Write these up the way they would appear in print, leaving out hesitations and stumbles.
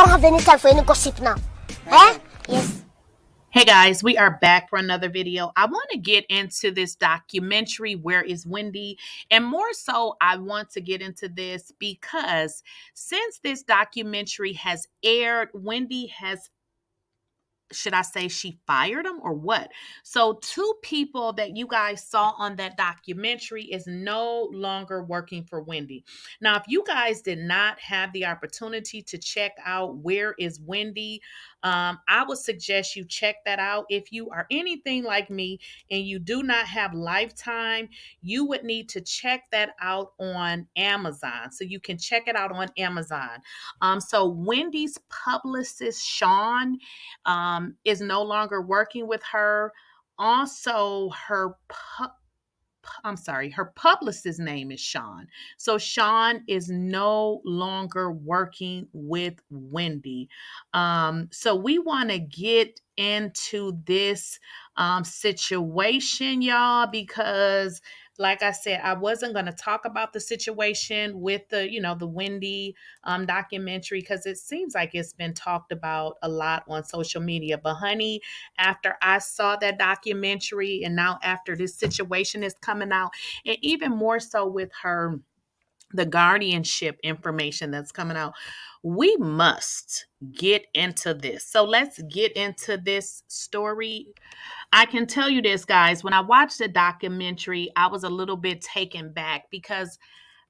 don't have any time for any gossip now. Eh? Yes. Hey guys, we are back for another video. I want to get into this documentary, Where is Wendy? And more so, I want to get into this because since this documentary has aired, Wendy has, should I say she fired him or what? So two people that you guys saw on that documentary is no longer working for Wendy. Now, if you guys did not have the opportunity to check out Where is Wendy, I would suggest you check that out. If you are anything like me and you do not have Lifetime, you would need to check that out on Amazon. So you can check it out on Amazon. So Wendy's publicist, Sean, is no longer working with her. Also, her publicist's name is Sean. So Sean is no longer working with Wendy. So we want to get into this situation, y'all, because like I said, I wasn't going to talk about the situation with the Wendy documentary because it seems like it's been talked about a lot on social media. But honey, after I saw that documentary and now after this situation is coming out, and even more so with the guardianship information that's coming out, we must get into this. So let's get into this story. I can tell you this, guys, when I watched the documentary, I was a little bit taken back because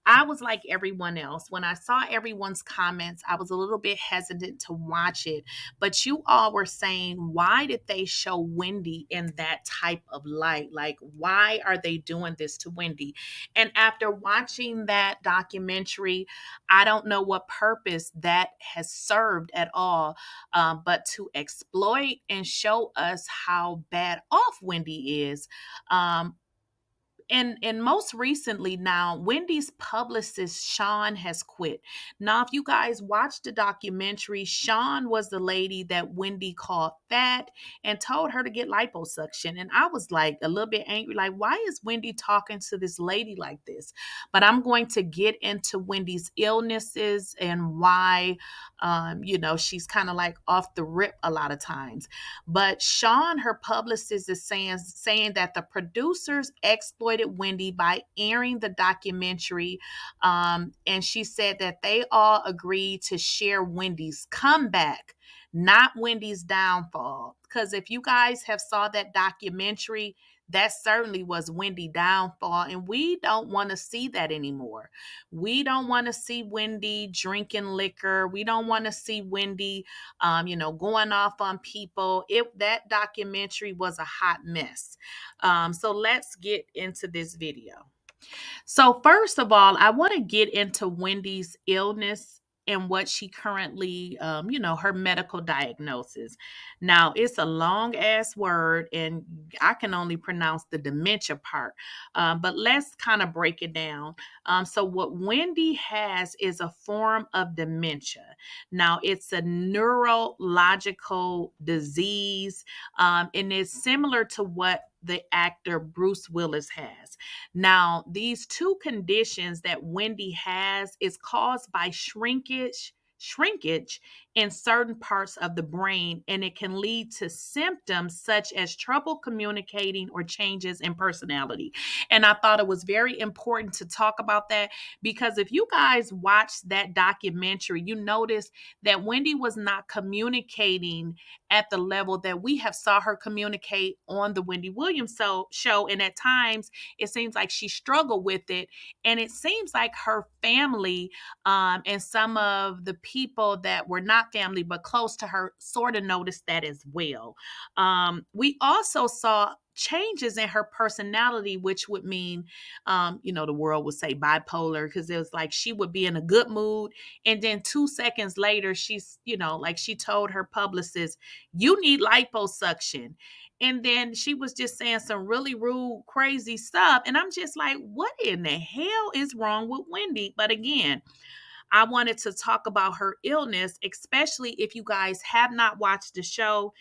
I was like everyone else. When I saw everyone's comments, I was a little bit hesitant to watch it. But you all were saying, why did they show Wendy in that type of light? Like, why are they doing this to Wendy? And after watching that documentary, I don't know what purpose that has served at all, but to exploit and show us how bad off Wendy is. And most recently now, Wendy's publicist, Sean, has quit. Now, if you guys watched the documentary, Sean was the lady that Wendy called fat and told her to get liposuction. And I was like a little bit angry, like, why is Wendy talking to this lady like this? But I'm going to get into Wendy's illnesses and why, she's kind of like off the rip a lot of times. But Sean, her publicist, is saying that the producers exploited Wendy by airing the documentary. And she said that they all agreed to share Wendy's comeback, not Wendy's downfall. Because if you guys have saw that documentary, that certainly was Wendy downfall, and we don't want to see that anymore. We don't want to see Wendy drinking liquor. We don't want to see Wendy going off on people. That documentary was a hot mess. So let's get into this video. So first of all, I want to get into Wendy's illness and what she currently, her medical diagnosis. Now, it's a long ass word, and I can only pronounce the dementia part. But let's kind of break it down. So, what Wendy has is a form of dementia. Now, it's a neurological disease, and it's similar to what the actor Bruce Willis has. Now, these two conditions that Wendy has is caused by shrinkage in certain parts of the brain, and it can lead to symptoms such as trouble communicating or changes in personality. And I thought it was very important to talk about that because if you guys watched that documentary, you notice that Wendy was not communicating at the level that we have saw her communicate on the Wendy Williams show. And at times it seems like she struggled with it. And it seems like her family and some of the people that were not family but close to her sort of noticed that as well. We also saw changes in her personality, which would mean, the world would say bipolar, because it was like she would be in a good mood. And then 2 seconds later, she's, like she told her publicist, you need liposuction. And then she was just saying some really rude, crazy stuff. And I'm just like, what in the hell is wrong with Wendy? But again, I wanted to talk about her illness, especially if you guys have not watched the show,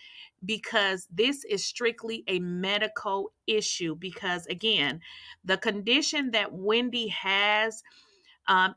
because this is strictly a medical issue. Because again, the condition that Wendy has,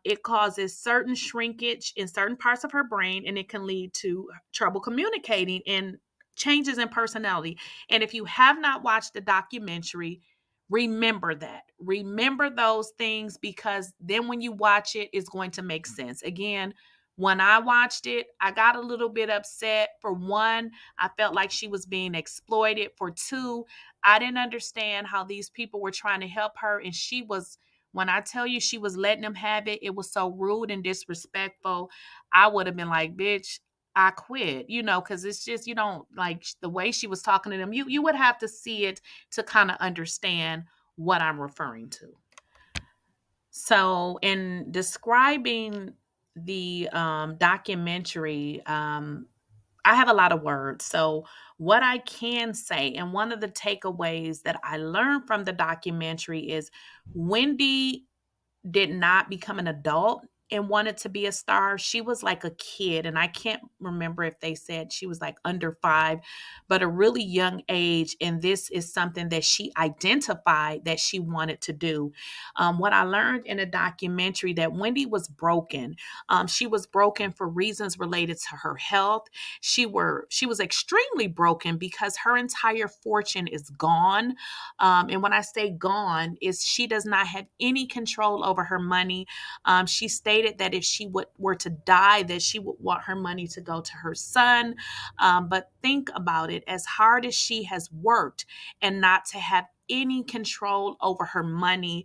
It causes certain shrinkage in certain parts of her brain, and it can lead to trouble communicating and changes in personality. And if you have not watched the documentary, remember that. Remember those things, because then when you watch it, it's going to make sense. Again, when I watched it, I got a little bit upset. For one, I felt like she was being exploited. For two, I didn't understand how these people were trying to help her. And she was, when I tell you she was letting them have it, it was so rude and disrespectful. I would have been like, bitch, I quit, because it's just, you don't like the way she was talking to them. You would have to see it to kind of understand what I'm referring to. So, in describing the documentary, I have a lot of words. So, what I can say, and one of the takeaways that I learned from the documentary is Wendy did not become an adult and wanted to be a star. She was like a kid, and I can't remember if they said she was like under 5, but a really young age. And this is something that she identified that she wanted to do. What I learned in a documentary, that Wendy was broken. She was broken for reasons related to her health. She was extremely broken because her entire fortune is gone. And when I say gone, is she does not have any control over her money. She stated that if she were to die, that she would want her money to go to her son. But think about it, as hard as she has worked and not to have any control over her money.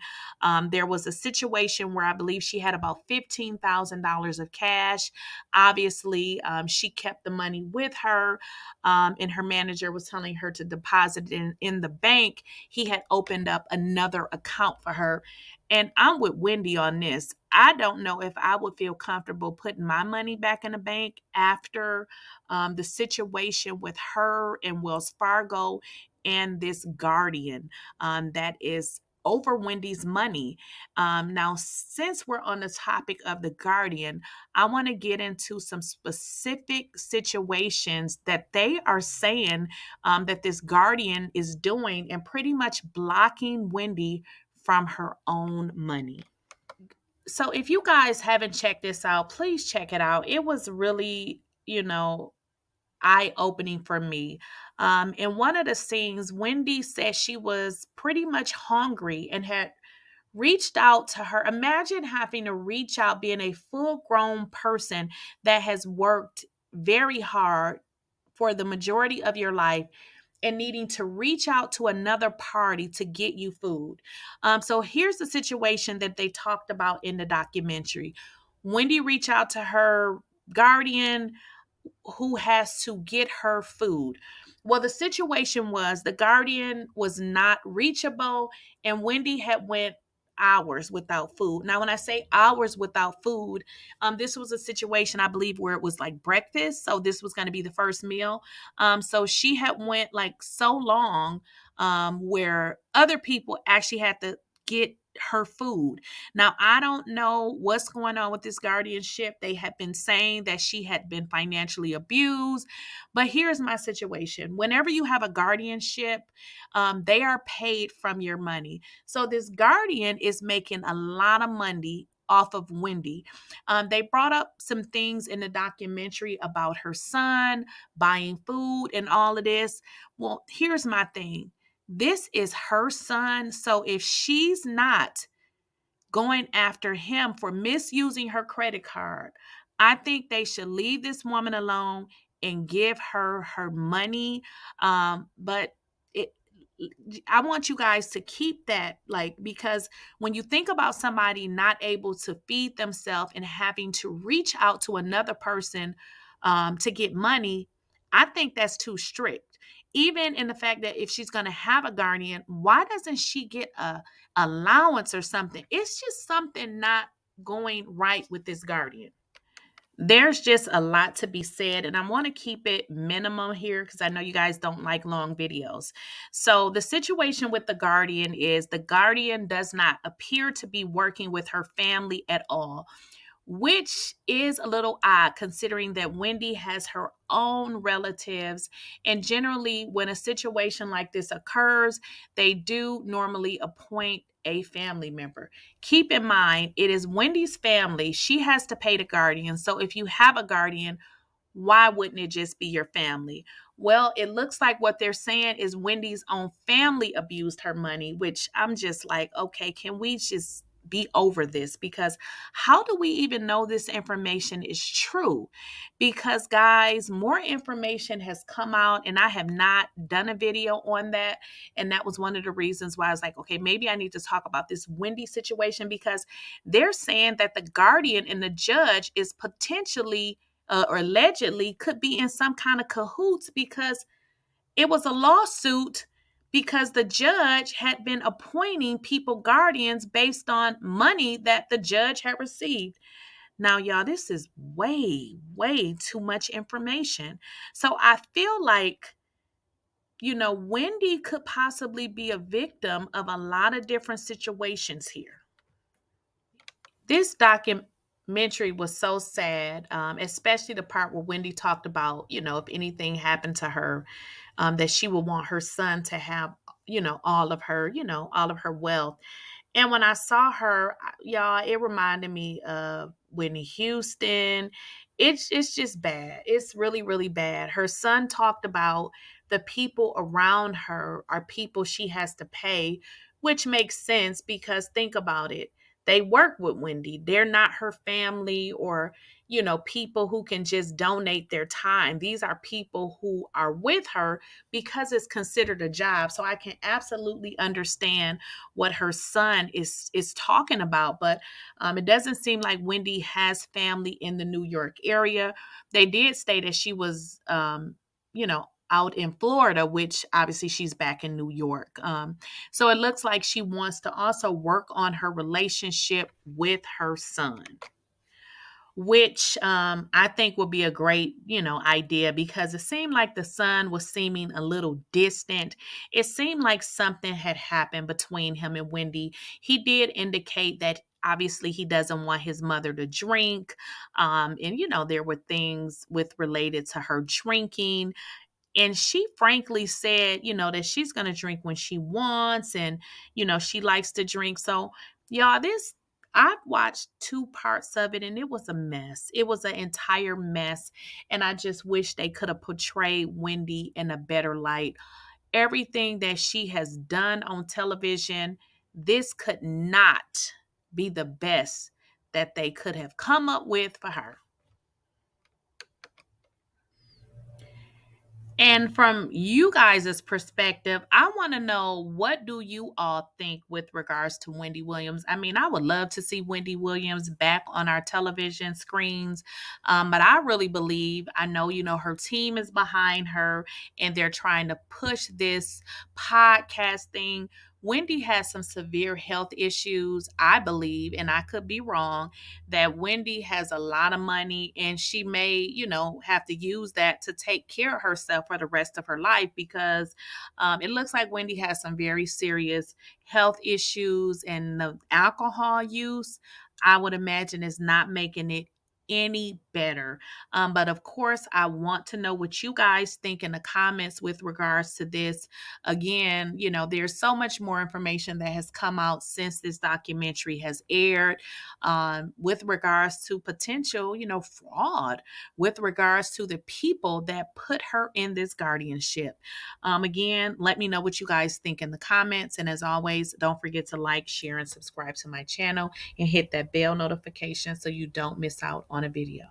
There was a situation where I believe she had about $15,000 of cash. Obviously, she kept the money with her, and her manager was telling her to deposit it in the bank. He had opened up another account for her. And I'm with Wendy on this. I don't know if I would feel comfortable putting my money back in the bank after the situation with her and Wells Fargo and this guardian that is over Wendy's money. Now, since we're on the topic of the guardian, I want to get into some specific situations that they are saying that this guardian is doing and pretty much blocking Wendy from her own money. So if you guys haven't checked this out, please check it out. It was really, eye opening for me. In one of the scenes, Wendy said she was pretty much hungry and had reached out to her. Imagine having to reach out, being a full grown person that has worked very hard for the majority of your life and needing to reach out to another party to get you food. So here's the situation that they talked about in the documentary. Wendy reached out to her guardian who has to get her food. Well, the situation was the guardian was not reachable, and Wendy had went hours without food. Now, when I say hours without food, this was a situation I believe where it was like breakfast, so this was going to be the first meal. So she had went like so long, where other people actually had to get her food. Now, I don't know what's going on with this guardianship. They have been saying that she had been financially abused. But here's my situation. Whenever you have a guardianship, they are paid from your money. So this guardian is making a lot of money off of Wendy. They brought up some things in the documentary about her son buying food and all of this. Well, here's my thing. This is her son. So if she's not going after him for misusing her credit card, I think they should leave this woman alone and give her her money. But it, I want you guys to keep that, like, because when you think about somebody not able to feed themselves and having to reach out to another person to get money, I think that's too strict. Even in the fact that if she's going to have a guardian, why doesn't she get a allowance or something? It's just something not going right with this guardian. There's just a lot to be said, and I want to keep it minimum here because I know you guys don't like long videos. So the situation with the guardian is the guardian does not appear to be working with her family at all. which is a little odd considering that Wendy has her own relatives. And generally, when a situation like this occurs, they do normally appoint a family member. Keep in mind, it is Wendy's family. She has to pay the guardian. So if you have a guardian, why wouldn't it just be your family? Well, it looks like what they're saying is Wendy's own family abused her money, which I'm just like, okay, can we just be over this? Because how do we even know this information is true? Because, guys, more information has come out, and I have not done a video on that. And that was one of the reasons why I was like, okay, maybe I need to talk about this Wendy situation, because they're saying that the guardian and the judge is potentially or allegedly could be in some kind of cahoots, because it was a lawsuit because the judge had been appointing people guardians based on money that the judge had received. Now, y'all, this is way, way too much information. So I feel like, Wendy could possibly be a victim of a lot of different situations here. This documentary was so sad, especially the part where Wendy talked about, if anything happened to her, that she would want her son to have, all of her wealth. And when I saw her, y'all, it reminded me of Whitney Houston. It's just bad. It's really, really bad. Her son talked about the people around her are people she has to pay, which makes sense because think about it. They work with Wendy. They're not her family or, people who can just donate their time. These are people who are with her because it's considered a job. So I can absolutely understand what her son is talking about, but it doesn't seem like Wendy has family in the New York area. They did say that she was, out in Florida, which obviously she's back in New York. So it looks like she wants to also work on her relationship with her son, which I think would be a great, idea, because it seemed like the son was seeming a little distant. It seemed like something had happened between him and Wendy. He did indicate that obviously he doesn't want his mother to drink. And, there were things with related to her drinking. And she frankly said, that she's going to drink when she wants and, she likes to drink. So, y'all, I've watched two parts of it and it was a mess. It was an entire mess. And I just wish they could have portrayed Wendy in a better light. Everything that she has done on television, this could not be the best that they could have come up with for her. And from you guys' perspective, I want to know, what do you all think with regards to Wendy Williams? I mean, I would love to see Wendy Williams back on our television screens. But I really believe, I know, her team is behind her and they're trying to push this podcast thing. Wendy has some severe health issues, I believe, and I could be wrong, that Wendy has a lot of money and she may, have to use that to take care of herself for the rest of her life, because it looks like Wendy has some very serious health issues, and the alcohol use, I would imagine, is not making it any better. But of course, I want to know what you guys think in the comments with regards to this. Again, there's so much more information that has come out since this documentary has aired, with regards to potential, fraud, with regards to the people that put her in this guardianship. Again, let me know what you guys think in the comments. And as always, don't forget to like, share, and subscribe to my channel and hit that bell notification so you don't miss out on a video.